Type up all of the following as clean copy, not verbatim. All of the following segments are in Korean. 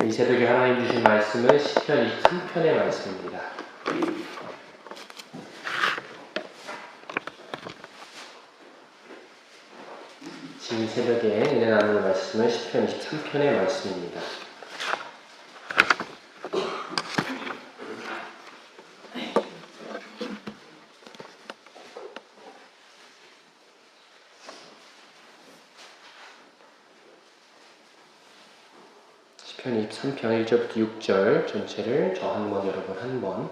이 새벽에 하나님 주신 말씀은 시편 23편의 말씀입니다. 지금 새벽에 은혜 나눌 말씀은 시편 23편의 말씀입니다. 시편 23편 1절부터 6절 전체를 저 한 번, 여러분 한 번,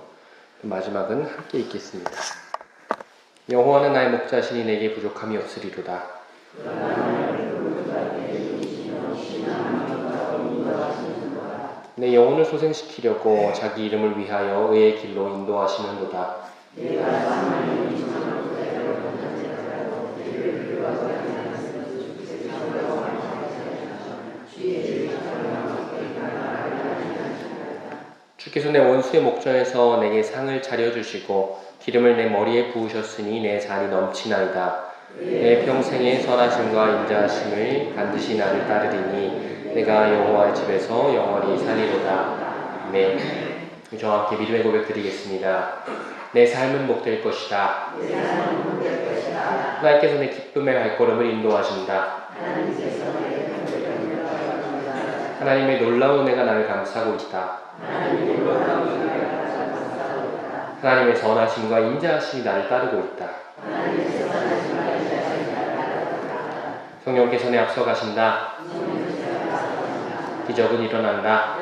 마지막은 함께 읽겠습니다. 여호와는 나의 목자시니 내게 부족함이 없으리로다. 내 영혼을 소생시키려고 자기 이름을 위하여 의의 길로 인도하시는도다. 주께서 내 원수의 목전에서 내게 상을 차려주시고 기름을 내 머리에 부으셨으니 내 잔이 넘치나이다. 내 평생의 선하심과 인자하심을 반드시 나를 따르리니 내가 여호와의 집에서 영원히 살리로다. 아멘. 저와 함께 믿음의 고백 드리겠습니다. 내 삶은 복될 것이다. 하나님께서 내 기쁨의 발걸음을 인도하신다. 하나님의 놀라운 은혜가 나를 감싸고 있다. 하나님의 선하심과 인자하심이 나를 따르고 있다. 성령께서 내 앞서 가신다. 기적은 일어난다.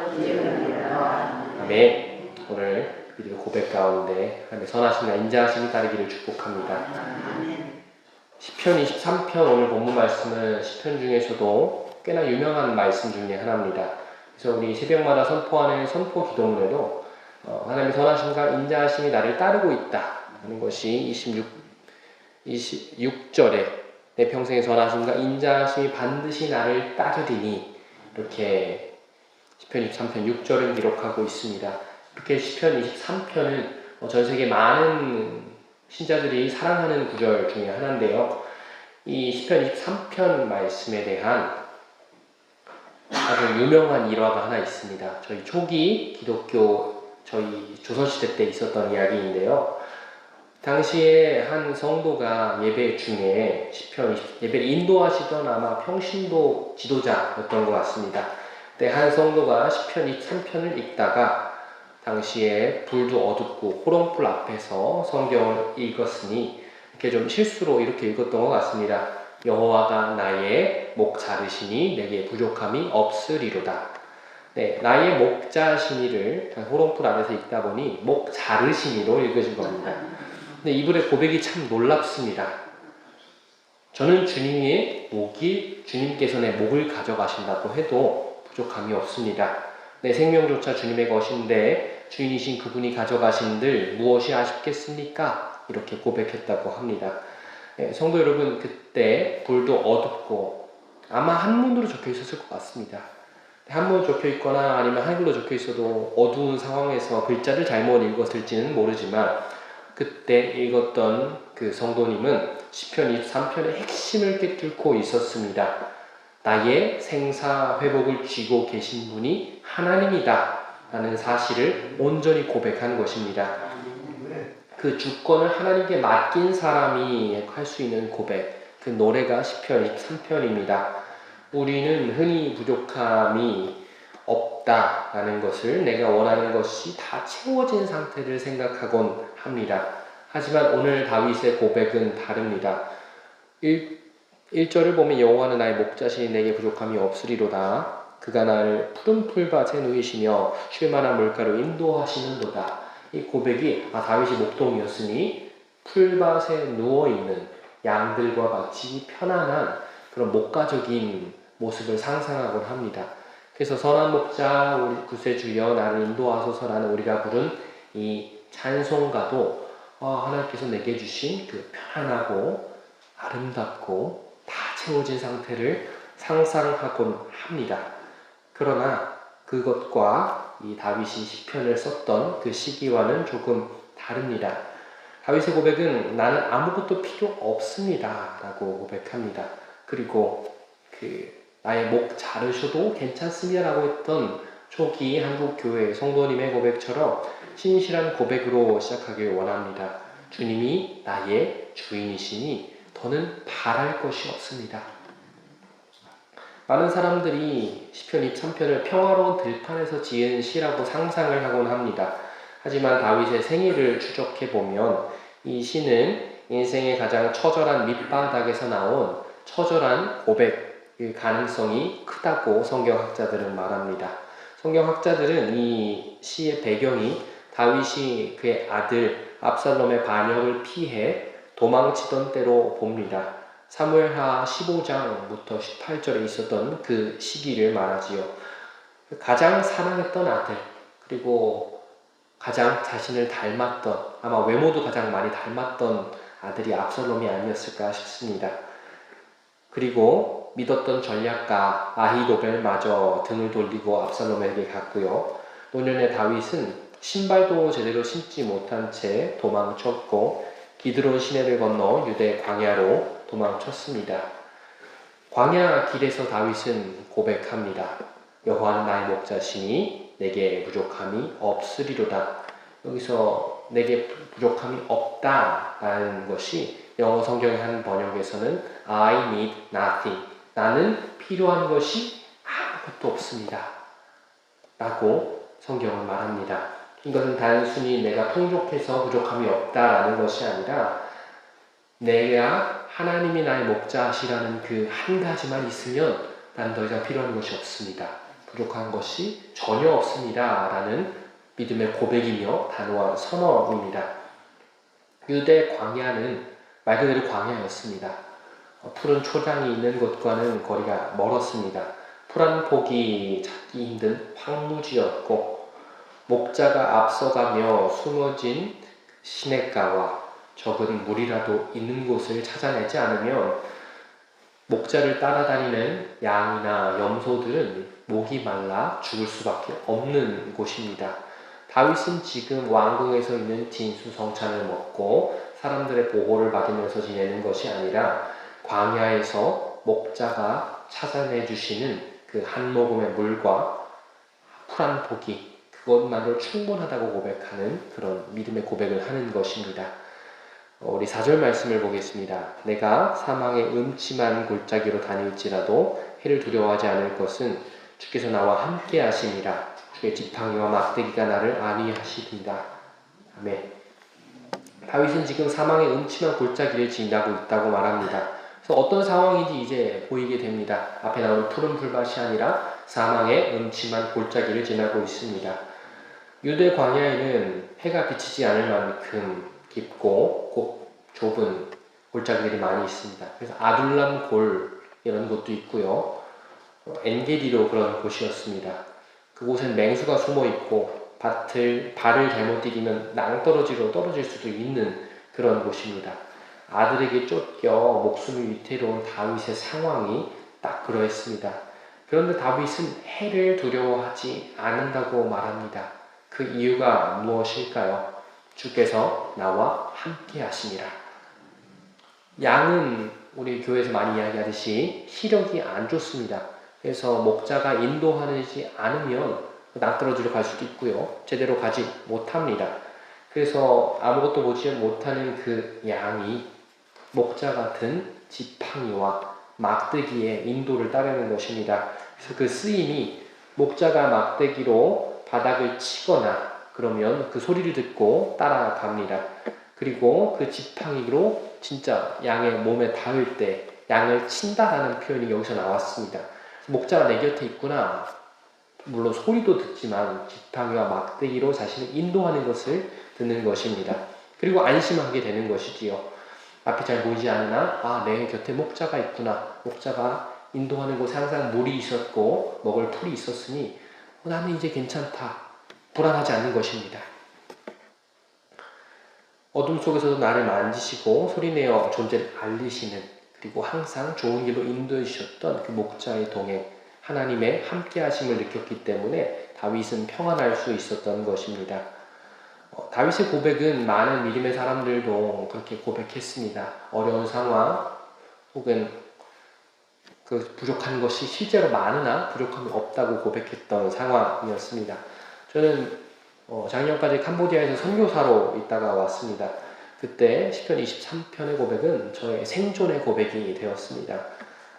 아멘. 오늘 믿음의 고백 가운데 하나님의 선하심과 인자하심이 따르기를 축복합니다. 시편 23편 오늘 본문 말씀은 시편 중에서도 꽤나 유명한 말씀 중에 하나입니다. 그래서 우리 새벽마다 선포하는 선포 기도문에도 하나님의 선하심과 인자하심이 나를 따르고 있다 하는 것이 26절에 내 평생의 선하심과 인자하심이 반드시 나를 따르리니 이렇게 시편 23편 6절을 기록하고 있습니다. 이렇게 시편 23편은 전 세계 많은 신자들이 사랑하는 구절 중에 하나인데요. 이 시편 23편 말씀에 대한 아주 유명한 일화가 하나 있습니다. 저희 초기 기독교 저희 조선시대 때 있었던 이야기인데요. 당시에 한 성도가 예배 중에 시편 예배를 인도하시던 아마 평신도 지도자였던 것 같습니다. 그때 한 성도가 시편 23편을 읽다가 당시에 불도 어둡고 호롱불 앞에서 성경을 읽었으니 이렇게 좀 실수로 이렇게 읽었던 것 같습니다. 여호와가 나의 목 자르시니 내게 부족함이 없으리로다. 네, 나의 목 자르시니를 호롱불 아래서 읽다 보니 목 자르시니로 읽으신 겁니다. 근데 이분의 고백이 참 놀랍습니다. 저는 주님의 목이 주님께서 내 목을 가져가신다고 해도 부족함이 없습니다. 내 생명조차 주님의 것인데 주인이신 그분이 가져가신들 무엇이 아쉽겠습니까? 이렇게 고백했다고 합니다. 네, 성도 여러분, 그때 불도 어둡고 아마 한문으로 적혀 있었을 것 같습니다. 한문으로 적혀 있거나 아니면 한글로 적혀 있어도 어두운 상황에서 글자를 잘못 읽었을지는 모르지만 그때 읽었던 그 성도님은 시편 23편의 핵심을 꿰뚫고 있었습니다. 나의 생사회복을 쥐고 계신 분이 하나님이다 라는 사실을 온전히 고백한 것입니다. 그 주권을 하나님께 맡긴 사람이 할 수 있는 고백, 그 노래가 시편 23편입니다. 우리는 흔히 부족함이 없다라는 것을 내가 원하는 것이 다 채워진 상태를 생각하곤 합니다. 하지만 오늘 다윗의 고백은 다릅니다. 1절을 보면 여호와는 나의 목자시니 내게 부족함이 없으리로다. 그가 나를 푸른 풀밭에 누이시며 쉴만한 물가로 인도하시는도다. 이 고백이 다윗이 목동이었으니 풀밭에 누워있는 양들과 같이 편안한 그런 목가적인 모습을 상상하곤 합니다. 그래서 선한 목자 우리 구세주여 나를 인도하소서라는 우리가 부른 이 찬송가도 하나님께서 내게 주신 그 편안하고 아름답고 다 채워진 상태를 상상하곤 합니다. 그러나 그것과 이 다윗이 시편을 썼던 그 시기와는 조금 다릅니다. 다윗의 고백은 나는 아무것도 필요 없습니다 라고 고백합니다. 그리고 나의 목 자르셔도 괜찮습니다 라고 했던 초기 한국 교회 성도님의 고백처럼 신실한 고백으로 시작하길 원합니다. 주님이 나의 주인이시니 더는 바랄 것이 없습니다. 많은 사람들이 시편 23편을 평화로운 들판에서 지은 시라고 상상을 하곤 합니다. 하지만 다윗의 생애를 추적해보면 이 시는 인생의 가장 처절한 밑바닥에서 나온 처절한 고백일 가능성이 크다고 성경학자들은 말합니다. 성경학자들은 이 시의 배경이 다윗이 그의 아들 압살롬의 반역을 피해 도망치던 때로 봅니다. 사무엘하 15장부터 18절에 있었던 그 시기를 말하지요. 가장 사랑했던 아들, 그리고 가장 자신을 닮았던, 아마 외모도 가장 많이 닮았던 아들이 압살롬이 아니었을까 싶습니다. 그리고 믿었던 전략가 아히도벨마저 등을 돌리고 압살롬에게 갔고요. 노년의 다윗은 신발도 제대로 신지 못한 채 도망쳤고 기드론 시내를 건너 유대 광야로 도망쳤습니다. 광야 길에서 다윗은 고백합니다. 여호와는 나의 목자시니 내게 부족함이 없으리로다. 여기서 내게 부족함이 없다라는 것이 영어 성경의 한 번역에서는 I need nothing. 나는 필요한 것이 아무것도 없습니다. 라고 성경은 말합니다. 이것은 단순히 내가 풍족해서 부족함이 없다라는 것이 아니라 내가 하나님이 나의 목자시라는 그 한 가지만 있으면 난 더 이상 필요한 것이 없습니다. 부족한 것이 전혀 없습니다. 라는 믿음의 고백이며 단호한 선언입니다. 유대 광야는 말 그대로 광야였습니다. 푸른 초장이 있는 곳과는 거리가 멀었습니다. 풀 한 폭이 찾기 힘든 황무지였고 목자가 앞서가며 숨어진 시냇가와 적은 물이라도 있는 곳을 찾아내지 않으면 목자를 따라다니는 양이나 염소들은 목이 말라 죽을 수밖에 없는 곳입니다. 다윗은 지금 왕궁에서 있는 진수성찬을 먹고 사람들의 보호를 받으면서 지내는 것이 아니라 광야에서 목자가 찾아내 주시는 그 한 모금의 물과 풀 한 포기, 그것만으로 충분하다고 고백하는 그런 믿음의 고백을 하는 것입니다. 우리 4절 말씀을 보겠습니다. 내가 사망의 음침한 골짜기로 다닐지라도 해를 두려워하지 않을 것은 주께서 나와 함께 하심이라. 주의 지팡이와 막대기가 나를 안위하시리이다. 아멘. 다윗은 지금 사망의 음침한 골짜기를 지나고 있다고 말합니다. 그래서 어떤 상황인지 이제 보이게 됩니다. 앞에 나오는 푸른 풀밭이 아니라 사망의 음침한 골짜기를 지나고 있습니다. 유대 광야에는 해가 비치지 않을 만큼 깊고 좁은 골짜기들이 많이 있습니다. 그래서 아둘람 골 이런 곳도 있고요. 엔게디로 그런 곳이었습니다. 그곳엔 맹수가 숨어 있고 발을 잘못 디디면 낭떠러지로 떨어질 수도 있는 그런 곳입니다. 아들에게 쫓겨 목숨이 위태로운 다윗의 상황이 딱 그러했습니다. 그런데 다윗은 해를 두려워하지 않는다고 말합니다. 그 이유가 무엇일까요? 주께서 나와 함께 하시니라. 양은 우리 교회에서 많이 이야기하듯이 시력이 안 좋습니다. 그래서 목자가 인도하지 않으면 낭떠러지로 갈 수도 있고요. 제대로 가지 못합니다. 그래서 아무것도 보지 못하는 그 양이 목자 같은 지팡이와 막대기의 인도를 따르는 것입니다. 그래서 그 쓰임이 목자가 막대기로 바닥을 치거나 그러면 그 소리를 듣고 따라갑니다. 그리고 그 지팡이로 진짜 양의 몸에 닿을 때 양을 친다라는 표현이 여기서 나왔습니다. 목자가 내 곁에 있구나. 물론 소리도 듣지만 지팡이와 막대기로 자신을 인도하는 것을 듣는 것입니다. 그리고 안심하게 되는 것이지요. 앞이 잘 보이지 않으나 내 곁에 목자가 있구나. 목자가 인도하는 곳에 항상 물이 있었고 먹을 풀이 있었으니 나는 이제 괜찮다. 불안하지 않는 것입니다. 어둠 속에서도 나를 만지시고 소리내어 존재를 알리시는, 그리고 항상 좋은 길로 인도해 주셨던 그 목자의 동행, 하나님의 함께하심을 느꼈기 때문에 다윗은 평안할 수 있었던 것입니다. 다윗의 고백은 많은 믿음의 사람들도 그렇게 고백했습니다. 어려운 상황 혹은 그 부족한 것이 실제로 많으나 부족함이 없다고 고백했던 상황이었습니다. 저는 작년까지 캄보디아에서 선교사로 있다가 왔습니다. 그때 시편 23편의 고백은 저의 생존의 고백이 되었습니다.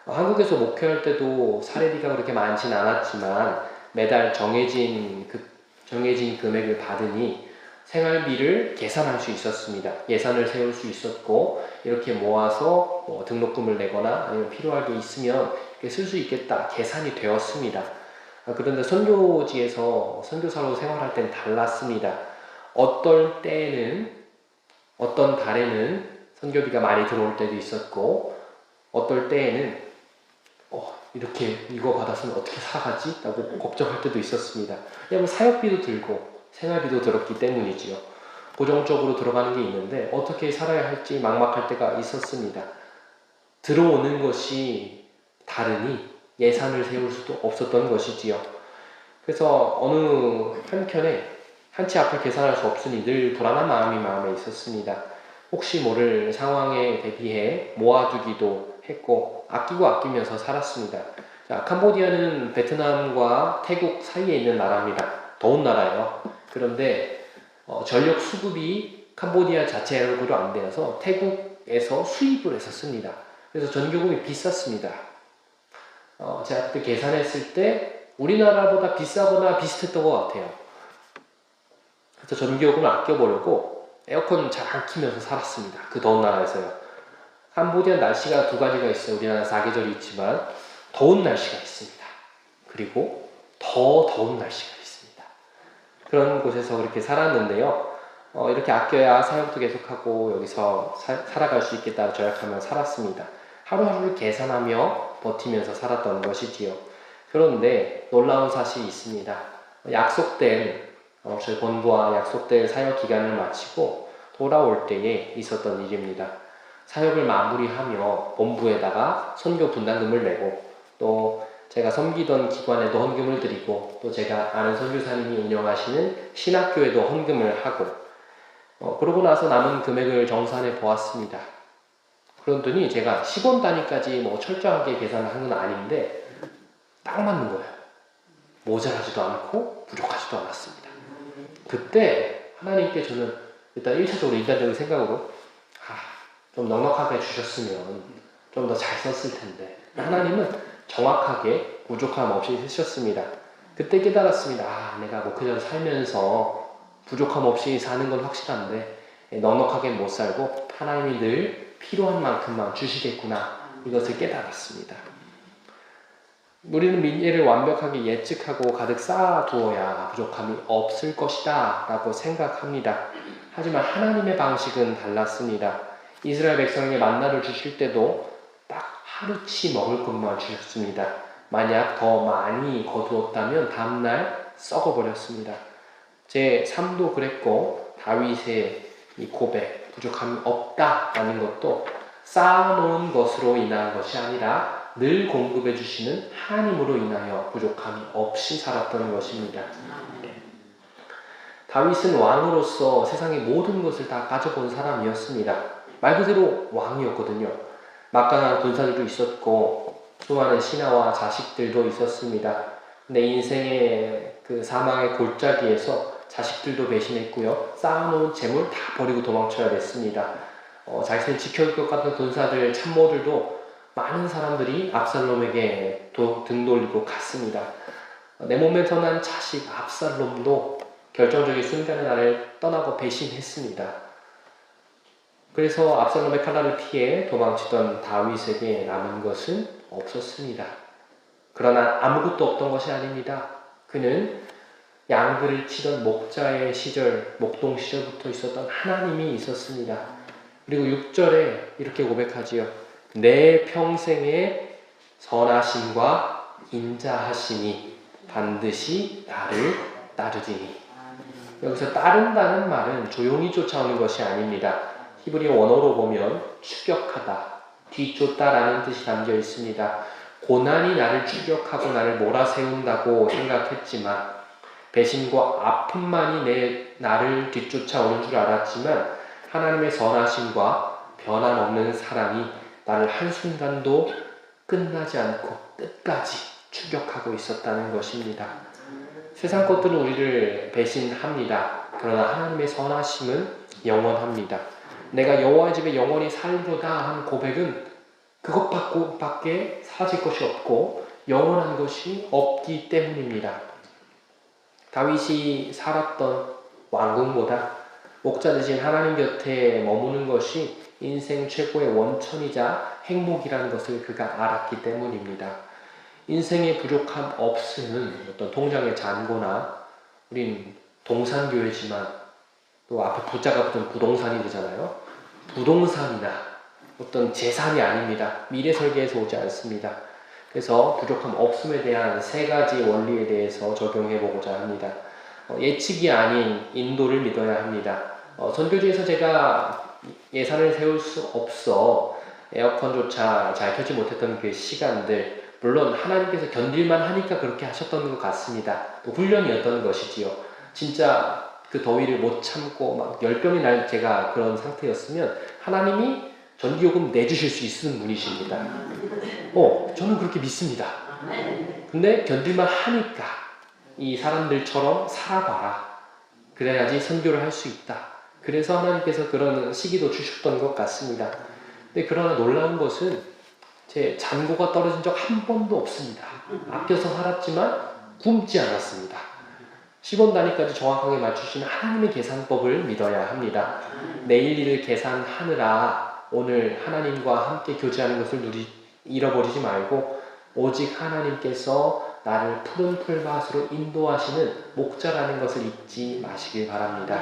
한국에서 목회할 때도 사례비가 그렇게 많진 않았지만 매달 정해진 금액을 받으니 생활비를 계산할 수 있었습니다. 예산을 세울 수 있었고 이렇게 모아서 등록금을 내거나 아니면 필요할 게 있으면 이렇게 쓸 수 있겠다 계산이 되었습니다. 그런데 선교지에서 선교사로 생활할 때는 달랐습니다. 어떤 때에는 어떤 달에는 선교비가 많이 들어올 때도 있었고 어떨 때에는 이렇게 이거 받았으면 어떻게 살아가지? 라고 걱정할 때도 있었습니다. 왜냐하면 사역비도 들고 생활비도 들었기 때문이지요. 고정적으로 들어가는 게 있는데 어떻게 살아야 할지 막막할 때가 있었습니다. 들어오는 것이 다르니 예산을 세울 수도 없었던 것이지요. 그래서 어느 한켠에 한치 앞을 계산할 수 없으니 늘 불안한 마음이 마음에 있었습니다. 혹시 모를 상황에 대비해 모아두기도 했고 아끼고 아끼면서 살았습니다. 자, 캄보디아는 베트남과 태국 사이에 있는 나라입니다. 더운 나라예요. 그런데 전력 수급이 캄보디아 자체로 안 되어서 태국에서 수입을 했었습니다. 그래서 전기요금이 비쌌습니다. 제가 그때 계산했을 때 우리나라보다 비싸거나 비슷했던 것 같아요. 그래서 전기요금을 아껴보려고 에어컨 잘 안 키면서 살았습니다. 그 더운 나라에서요. 캄보디아 날씨가 두 가지가 있어요. 우리나라 사계절이 있지만 더운 날씨가 있습니다. 그리고 더 더운 날씨가 있습니다. 그런 곳에서 그렇게 살았는데요. 이렇게 아껴야 사역도 계속하고 여기서 살아갈 수 있겠다 절약하며 살았습니다. 하루하루를 계산하며 버티면서 살았던 것이지요. 그런데 놀라운 사실이 있습니다. 저희 본부와 약속된 사역 기간을 마치고 돌아올 때에 있었던 일입니다. 사역을 마무리하며 본부에다가 선교 분담금을 내고 또 제가 섬기던 기관에도 헌금을 드리고 또 제가 아는 선교사님이 운영하시는 신학교에도 헌금을 하고 그러고 나서 남은 금액을 정산해 보았습니다. 그러더니 제가 10원 단위까지 철저하게 계산을 한 건 아닌데 딱 맞는 거예요. 모자라지도 않고 부족하지도 않았습니다. 그때 하나님께 저는 일단 1차적으로 인간적인 생각으로 좀 넉넉하게 주셨으면 좀 더 잘 썼을 텐데 하나님은 정확하게 부족함 없이 쓰셨습니다. 그때 깨달았습니다. 내가 목회자로 살면서 부족함 없이 사는 건 확실한데 넉넉하게 못 살고 하나님이 늘 필요한 만큼만 주시겠구나 이것을 깨달았습니다. 우리는 미래를 완벽하게 예측하고 가득 쌓아두어야 부족함이 없을 것이다 라고 생각합니다. 하지만 하나님의 방식은 달랐습니다. 이스라엘 백성에게 만나를 주실 때도 딱 하루치 먹을 것만 주셨습니다. 만약 더 많이 거두었다면 다음날 썩어버렸습니다. 제 삶도 그랬고 다윗의 이 고백, 부족함이 없다라는 것도 쌓아놓은 것으로 인한 것이 아니라 늘 공급해 주시는 하나님으로 인하여 부족함이 없이 살았던 것입니다. 다윗은 왕으로서 세상의 모든 것을 다 가져본 사람이었습니다. 말 그대로 왕이었거든요. 막강한 군사들도 있었고 수많은 신하와 자식들도 있었습니다. 근데 인생의 그 사망의 골짜기에서 자식들도 배신했고요. 쌓아놓은 재물 다 버리고 도망쳐야 됐습니다. 자신을 지켜줄 것 같은 군사들, 참모들도 많은 사람들이 압살롬에게 등 돌리고 갔습니다. 내 몸에서 난 자식 압살롬도 결정적인 순간에 나를 떠나고 배신했습니다. 그래서 압살롬의 칼날을 피해 도망치던 다윗에게 남은 것은 없었습니다. 그러나 아무것도 없던 것이 아닙니다. 그는 양들을 치던 목자의 시절, 목동 시절부터 있었던 하나님이 있었습니다. 그리고 6절에 이렇게 고백하지요. 내 평생의 선하심과 인자하심이 반드시 나를 따르리니. 여기서 따른다는 말은 조용히 쫓아오는 것이 아닙니다. 히브리 원어로 보면 추격하다, 뒤쫓다라는 뜻이 담겨 있습니다. 고난이 나를 추격하고 나를 몰아세운다고 생각했지만 배신과 아픔만이 나를 뒤쫓아오는 줄 알았지만 하나님의 선하심과 변함없는 사랑이 나를 한순간도 끝나지 않고 끝까지 추격하고 있었다는 것입니다. 세상 것들은 우리를 배신합니다. 그러나 하나님의 선하심은 영원합니다. 내가 여호와의 집에 영원히 살리로다 한 고백은 그것밖에 사라질 것이 없고 영원한 것이 없기 때문입니다. 다윗이 살았던 왕궁보다 목자 되신 하나님 곁에 머무는 것이 인생 최고의 원천이자 행복이라는 것을 그가 알았기 때문입니다. 인생의 부족함 없음은 어떤 통장의 잔고나 우린 동산교회지만 또 앞에 부자가 붙은 부동산이 되잖아요. 부동산이나 어떤 재산이 아닙니다. 미래 설계에서 오지 않습니다. 그래서 부족함 없음에 대한 세 가지 원리에 대해서 적용해 보고자 합니다. 예측이 아닌 인도를 믿어야 합니다. 선교지에서 제가 예산을 세울 수 없어 에어컨조차 잘 켜지 못했던 그 시간들, 물론 하나님께서 견딜만 하니까 그렇게 하셨던 것 같습니다. 또 훈련이었던 것이지요. 진짜 그 더위를 못 참고 막 열병이 날 제가 그런 상태였으면 하나님이 전기요금 내주실 수 있는 분이십니다. 저는 그렇게 믿습니다. 근데 견딜만 하니까 이 사람들처럼 살아봐라. 그래야지 선교를 할 수 있다. 그래서 하나님께서 그런 시기도 주셨던 것 같습니다. 근데 그러나 놀라운 것은 제 잔고가 떨어진 적 한 번도 없습니다. 아껴서 살았지만 굶지 않았습니다. 10원 단위까지 정확하게 맞추시는 하나님의 계산법을 믿어야 합니다. 내일 일을 계산하느라 오늘 하나님과 함께 교제하는 것을 잃어버리지 말고 오직 하나님께서 나를 푸른 풀밭으로 인도하시는 목자라는 것을 잊지 마시길 바랍니다.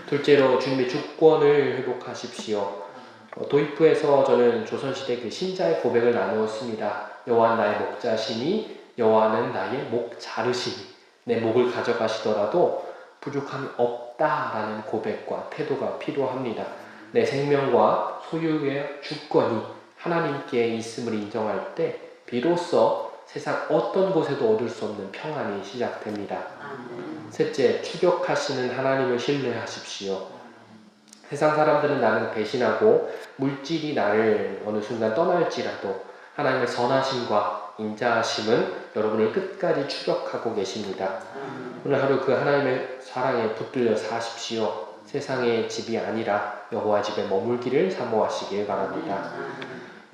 둘째로 주님의 주권을 회복하십시오. 도입부에서 저는 조선시대 그 신자의 고백을 나누었습니다. 여호와는 나의 목자시니 여호와는 나의 목자르시니 내 목을 가져가시더라도 부족함이 없다라는 고백과 태도가 필요합니다. 내 생명과 소유의 주권이 하나님께 있음을 인정할 때 비로소 세상 어떤 곳에도 얻을 수 없는 평안이 시작됩니다. 셋째, 추격하시는 하나님을 신뢰하십시오. 세상 사람들은 나를 배신하고 물질이 나를 어느 순간 떠날지라도 하나님의 선하심과 인자하심은 여러분을 끝까지 추격하고 계십니다. 오늘 하루 그 하나님의 사랑에 붙들려 사십시오. 세상의 집이 아니라 여호와 집에 머물기를 사모하시길 바랍니다.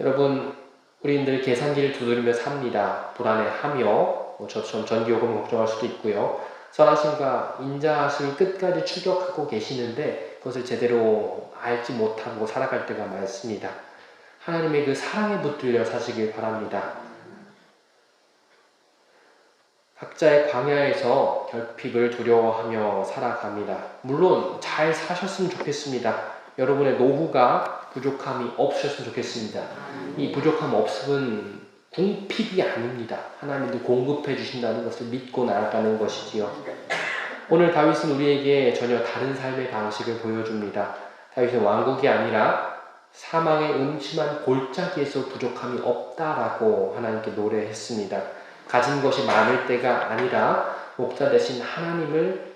여러분, 우리들 계산기를 두드리며 삽니다. 불안해하며 저처럼 전기요금 걱정할 수도 있고요. 선하심과 인자하심이 끝까지 추격하고 계시는데 그것을 제대로 알지 못하고 살아갈 때가 많습니다. 하나님의 그 사랑에 붙들려 사시길 바랍니다. 각자의 광야에서 결핍을 두려워하며 살아갑니다. 물론 잘 사셨으면 좋겠습니다. 여러분의 노후가 부족함이 없으셨으면 좋겠습니다. 이 부족함 없음은 궁핍이 아닙니다. 하나님도 공급해 주신다는 것을 믿고 나아가는 것이지요. 오늘 다윗은 우리에게 전혀 다른 삶의 방식을 보여줍니다. 다윗은 왕국이 아니라 사망의 음침한 골짜기에서 부족함이 없다라고 하나님께 노래했습니다. 가진 것이 많을 때가 아니라 목자 되신 하나님을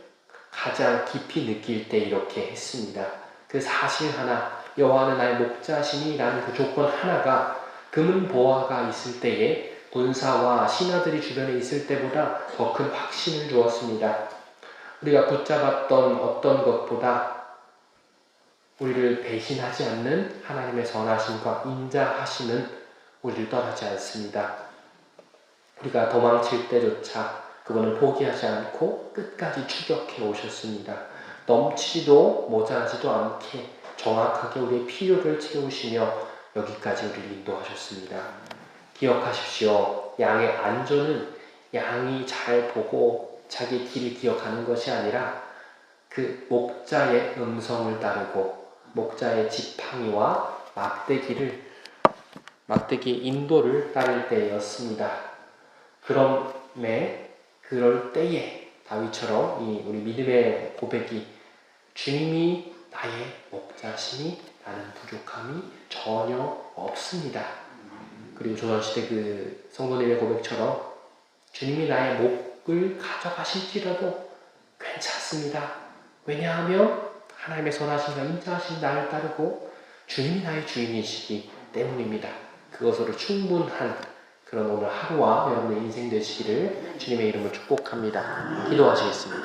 가장 깊이 느낄 때 이렇게 했습니다. 그 사실 하나, 여호와는 나의 목자시니 라는 그 조건 하나가 금은 보화가 있을 때에 군사와 신하들이 주변에 있을 때보다 더 큰 확신을 주었습니다. 우리가 붙잡았던 어떤 것보다 우리를 배신하지 않는 하나님의 선하심과 인자하심은 우리를 떠나지 않습니다. 우리가 도망칠 때조차 그분은 포기하지 않고 끝까지 추격해 오셨습니다. 넘치지도 모자라지도 않게 정확하게 우리의 필요를 채우시며 여기까지 우리를 인도하셨습니다. 기억하십시오. 양의 안전은 양이 잘 보고 자기 길을 기억하는 것이 아니라 그 목자의 음성을 따르고 목자의 지팡이와 막대기 인도를 따를 때였습니다. 그럴 때에 다윗처럼 우리 믿음의 고백이 주님이 나의 목자시니 나는 부족함이 전혀 없습니다. 그리고 조선시대 그 성도님의 고백처럼 주님이 나의 목을 가져가실지라도 괜찮습니다. 왜냐하면 하나님의 선하심과 인자하신 나를 따르고 주님이 나의 주인이시기 때문입니다. 그것으로 충분한 그런 오늘 하루와 여러분의 인생 되시기를 주님의 이름으로 축복합니다. 기도하시겠습니다.